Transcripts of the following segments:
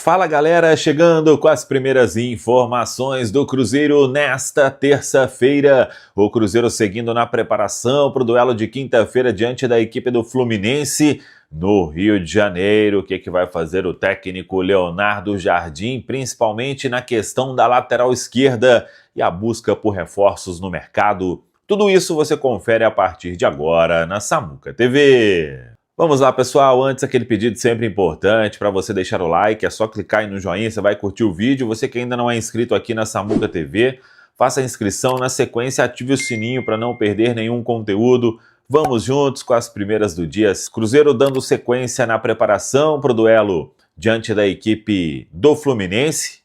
Fala galera, chegando com as primeiras informações do Cruzeiro nesta terça-feira. O Cruzeiro seguindo na preparação para o duelo de quinta-feira diante da equipe do Fluminense no Rio de Janeiro. O que vai fazer o técnico Leonardo Jardim, principalmente na questão da lateral esquerda e a busca por reforços no mercado? Tudo isso você confere a partir de agora na Samuca TV. Vamos lá, pessoal. Antes, aquele pedido sempre importante para você deixar o like, é só clicar aí no joinha, você vai curtir o vídeo. Você que ainda não é inscrito aqui na Samuca TV, faça a inscrição, na sequência ative o sininho para não perder nenhum conteúdo. Vamos juntos com as primeiras do dia. Cruzeiro dando sequência na preparação para o duelo diante da equipe do Fluminense.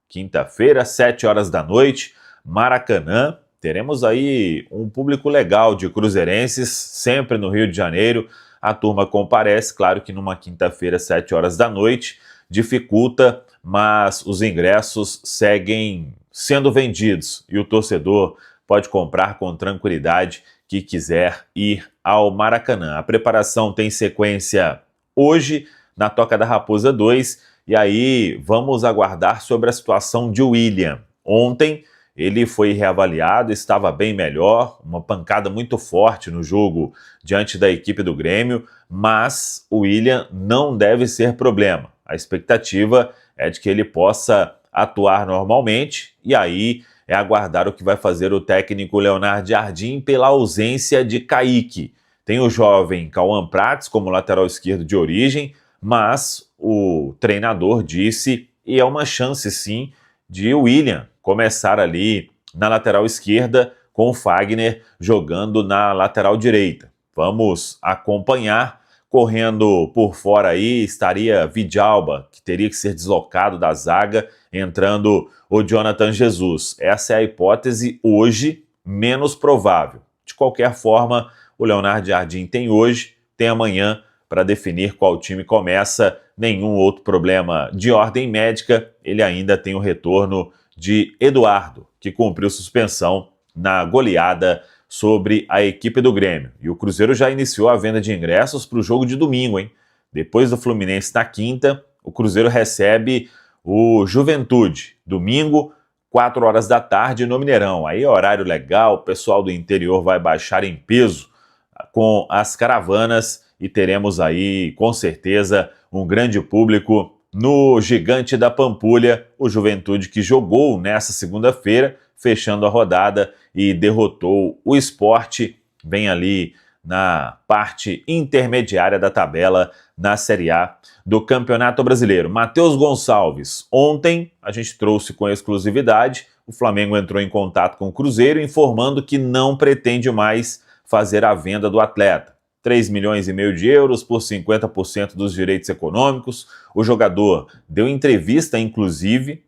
Quinta-feira, 7 horas da noite, Maracanã. Teremos aí um público legal de cruzeirenses, sempre no Rio de Janeiro. A turma comparece, claro que numa quinta-feira, 7 horas da noite, dificulta, mas os ingressos seguem sendo vendidos e o torcedor pode comprar com tranquilidade que quiser ir ao Maracanã. A preparação tem sequência hoje na Toca da Raposa 2 e aí vamos aguardar sobre a situação de William. Ontem ele foi reavaliado, estava bem melhor, uma pancada muito forte no jogo diante da equipe do Grêmio, mas o William não deve ser problema. A expectativa é de que ele possa atuar normalmente e aí é aguardar o que vai fazer o técnico Leonardo Jardim pela ausência de Kaique. Tem o jovem Cauã Prats como lateral esquerdo de origem, mas o treinador disse, e é uma chance sim, de William começar ali na lateral esquerda com o Fagner jogando na lateral direita. Vamos acompanhar. Correndo por fora aí estaria Vidalba, que teria que ser deslocado da zaga, entrando o Jonathan Jesus. Essa é a hipótese hoje menos provável. De qualquer forma, o Leonardo Jardim tem hoje, tem amanhã para definir qual time começa. Nenhum outro problema de ordem médica. Ele ainda tem o retorno de Eduardo, que cumpriu suspensão na goleada sobre a equipe do Grêmio. E o Cruzeiro já iniciou a venda de ingressos para o jogo de domingo, hein? Depois do Fluminense na quinta, o Cruzeiro recebe o Juventude. Domingo, 4 horas da tarde no Mineirão. Aí horário legal, o pessoal do interior vai baixar em peso com as caravanas e teremos aí, com certeza, um grande público no Gigante da Pampulha, o Juventude que jogou nessa segunda-feira, fechando a rodada e derrotou o Sport, bem ali na parte intermediária da tabela na Série A do Campeonato Brasileiro. Matheus Gonçalves, ontem a gente trouxe com exclusividade, o Flamengo entrou em contato com o Cruzeiro informando que não pretende mais fazer a venda do atleta. 3,5 milhões de euros por 50% dos direitos econômicos. O jogador deu entrevista, inclusive,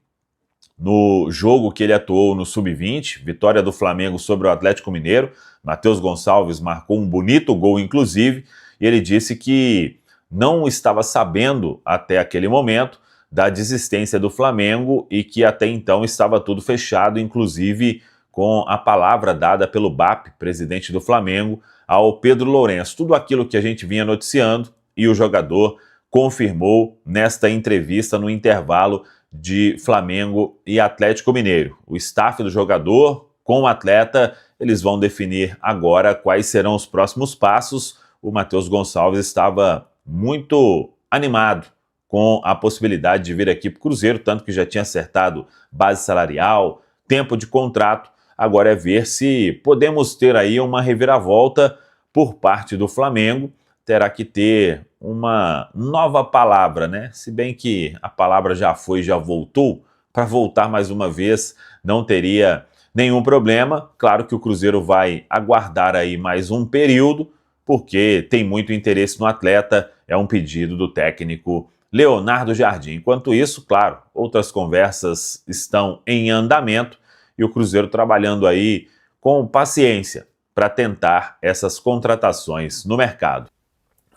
no jogo que ele atuou no Sub-20, vitória do Flamengo sobre o Atlético Mineiro. Matheus Gonçalves marcou um bonito gol, inclusive, e ele disse que não estava sabendo, até aquele momento, da desistência do Flamengo e que até então estava tudo fechado, inclusive com a palavra dada pelo BAP, presidente do Flamengo, ao Pedro Lourenço. Tudo aquilo que a gente vinha noticiando e o jogador confirmou nesta entrevista no intervalo de Flamengo e Atlético Mineiro. O staff do jogador com o atleta, eles vão definir agora quais serão os próximos passos. O Matheus Gonçalves estava muito animado com a possibilidade de vir aqui para o Cruzeiro, tanto que já tinha acertado base salarial, tempo de contrato. Agora é ver se podemos ter aí uma reviravolta por parte do Flamengo. Terá que ter uma nova palavra, né? Se bem que a palavra já foi, já voltou, para voltar mais uma vez não teria nenhum problema. Claro que o Cruzeiro vai aguardar aí mais um período, porque tem muito interesse no atleta, é um pedido do técnico Leonardo Jardim. Enquanto isso, claro, outras conversas estão em andamento, e o Cruzeiro trabalhando aí com paciência para tentar essas contratações no mercado.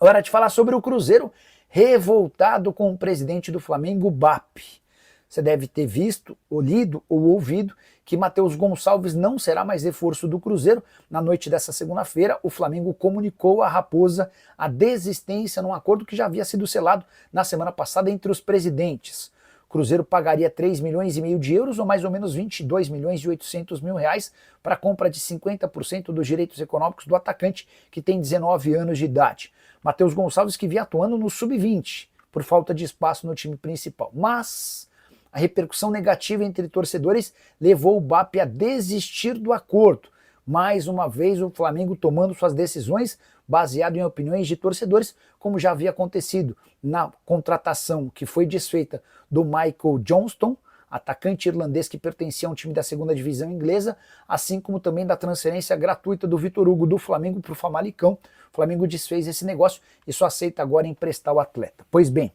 Hora de falar sobre o Cruzeiro revoltado com o presidente do Flamengo, BAP. Você deve ter visto, ou lido, ou ouvido que Matheus Gonçalves não será mais reforço do Cruzeiro. Na noite dessa segunda-feira, o Flamengo comunicou à Raposa a desistência num acordo que já havia sido selado na semana passada entre os presidentes. Cruzeiro pagaria 3 milhões e meio de euros, ou mais ou menos 22 milhões e 800 mil reais, para a compra de 50% dos direitos econômicos do atacante, que tem 19 anos de idade. Matheus Gonçalves, que vinha atuando no sub-20, por falta de espaço no time principal. Mas a repercussão negativa entre torcedores levou o BAP a desistir do acordo. Mais uma vez, o Flamengo tomando suas decisões baseado em opiniões de torcedores, como já havia acontecido na contratação que foi desfeita do Michael Johnston, atacante irlandês que pertencia a um time da segunda divisão inglesa, assim como também da transferência gratuita do Vitor Hugo do Flamengo para o Famalicão. O Flamengo desfez esse negócio e só aceita agora emprestar o atleta. Pois bem,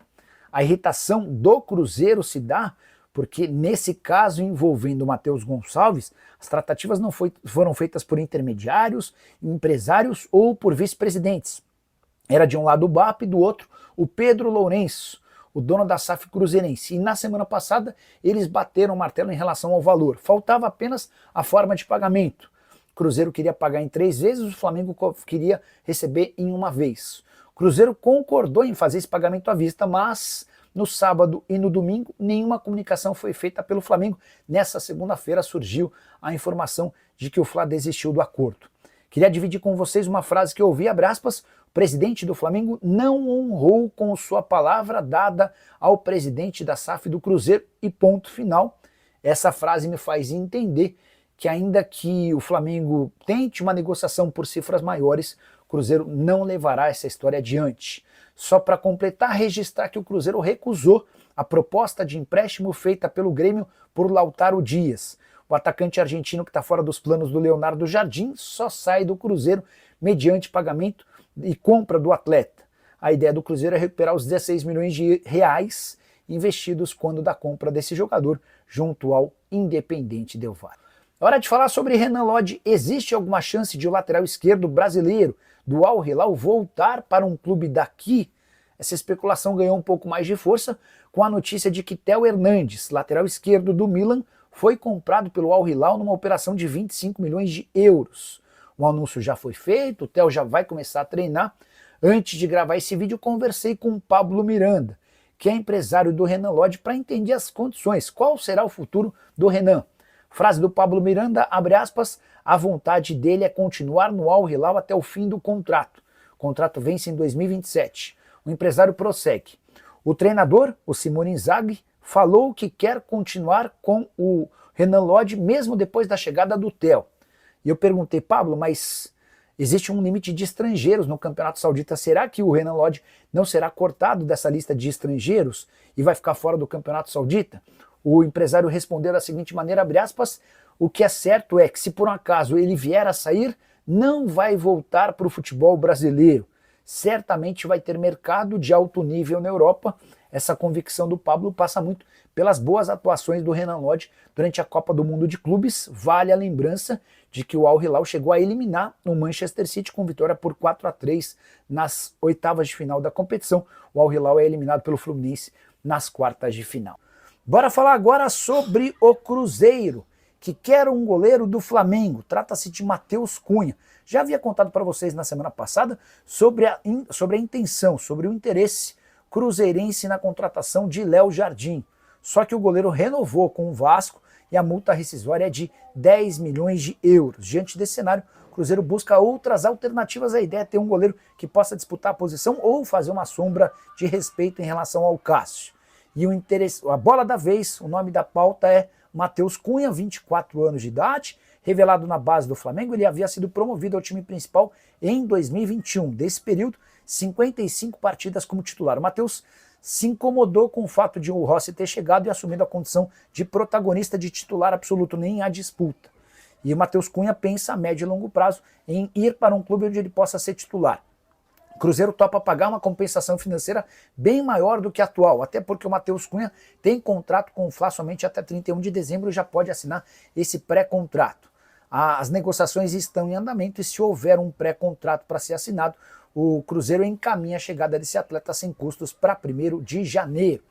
a irritação do Cruzeiro se dá porque nesse caso envolvendo o Matheus Gonçalves, as tratativas não foram feitas por intermediários, empresários ou por vice-presidentes. Era de um lado o BAP e do outro o Pedro Lourenço, o dono da SAF cruzeirense. E na semana passada eles bateram o martelo em relação ao valor. Faltava apenas a forma de pagamento. O Cruzeiro queria pagar em 3 vezes, o Flamengo queria receber em uma vez. O Cruzeiro concordou em fazer esse pagamento à vista, mas no sábado e no domingo, nenhuma comunicação foi feita pelo Flamengo. Nessa segunda-feira surgiu a informação de que o Fla desistiu do acordo. Queria dividir com vocês uma frase que eu ouvi, abre aspas: o presidente do Flamengo não honrou com sua palavra dada ao presidente da SAF do Cruzeiro e ponto final. Essa frase me faz entender que ainda que o Flamengo tente uma negociação por cifras maiores, o Cruzeiro não levará essa história adiante. Só para completar, registrar que o Cruzeiro recusou a proposta de empréstimo feita pelo Grêmio por Lautaro Dias. O atacante argentino que está fora dos planos do Leonardo Jardim só sai do Cruzeiro mediante pagamento e compra do atleta. A ideia do Cruzeiro é recuperar os 16 milhões de reais investidos quando da compra desse jogador junto ao Independente Del Valle. Hora de falar sobre Renan Lodge. Existe alguma chance de o lateral esquerdo brasileiro do Al Hilal voltar para um clube daqui? Essa especulação ganhou um pouco mais de força com a notícia de que Theo Hernandes, lateral esquerdo do Milan, foi comprado pelo Al Hilal numa operação de 25 milhões de euros. O anúncio já foi feito, o Theo já vai começar a treinar. Antes de gravar esse vídeo, conversei com o Pablo Miranda, que é empresário do Renan Lodge, para entender as condições. Qual será o futuro do Renan? Frase do Pablo Miranda, abre aspas: a vontade dele é continuar no Al Hilal até o fim do contrato. O contrato vence em 2027. O empresário prossegue: o treinador, o Simone Inzaghi, falou que quer continuar com o Renan Lodge mesmo depois da chegada do Theo. E eu perguntei: Pablo, mas existe um limite de estrangeiros no Campeonato Saudita, será que o Renan Lodge não será cortado dessa lista de estrangeiros e vai ficar fora do Campeonato Saudita? O empresário respondeu da seguinte maneira, abre aspas: o que é certo é que se por um acaso ele vier a sair, não vai voltar para o futebol brasileiro. Certamente vai ter mercado de alto nível na Europa. Essa convicção do Pablo passa muito pelas boas atuações do Renan Lodge durante a Copa do Mundo de Clubes. Vale a lembrança de que o Al Hilal chegou a eliminar o Manchester City com vitória por 4-3 nas oitavas de final da competição. O Al Hilal é eliminado pelo Fluminense nas quartas de final. Bora falar agora sobre o Cruzeiro, que quer um goleiro do Flamengo. Trata-se de Matheus Cunha. Já havia contado para vocês na semana passada sobre a intenção, sobre o interesse cruzeirense na contratação de Léo Jardim. Só que o goleiro renovou com o Vasco e a multa rescisória é de 10 milhões de euros. Diante desse cenário, o Cruzeiro busca outras alternativas. A ideia é ter um goleiro que possa disputar a posição ou fazer uma sombra de respeito em relação ao Cássio. E a bola da vez, o nome da pauta é Matheus Cunha, 24 anos de idade, revelado na base do Flamengo. Ele havia sido promovido ao time principal em 2021. Desse período, 55 partidas como titular. O Matheus se incomodou com o fato de o Rossi ter chegado e assumido a condição de protagonista, de titular absoluto, nem a disputa. E o Matheus Cunha pensa a médio e longo prazo em ir para um clube onde ele possa ser titular. O Cruzeiro topa pagar uma compensação financeira bem maior do que a atual, até porque o Matheus Cunha tem contrato com o Fla somente até 31 de dezembro e já pode assinar esse pré-contrato. As negociações estão em andamento e se houver um pré-contrato para ser assinado, o Cruzeiro encaminha a chegada desse atleta sem custos para 1º de janeiro.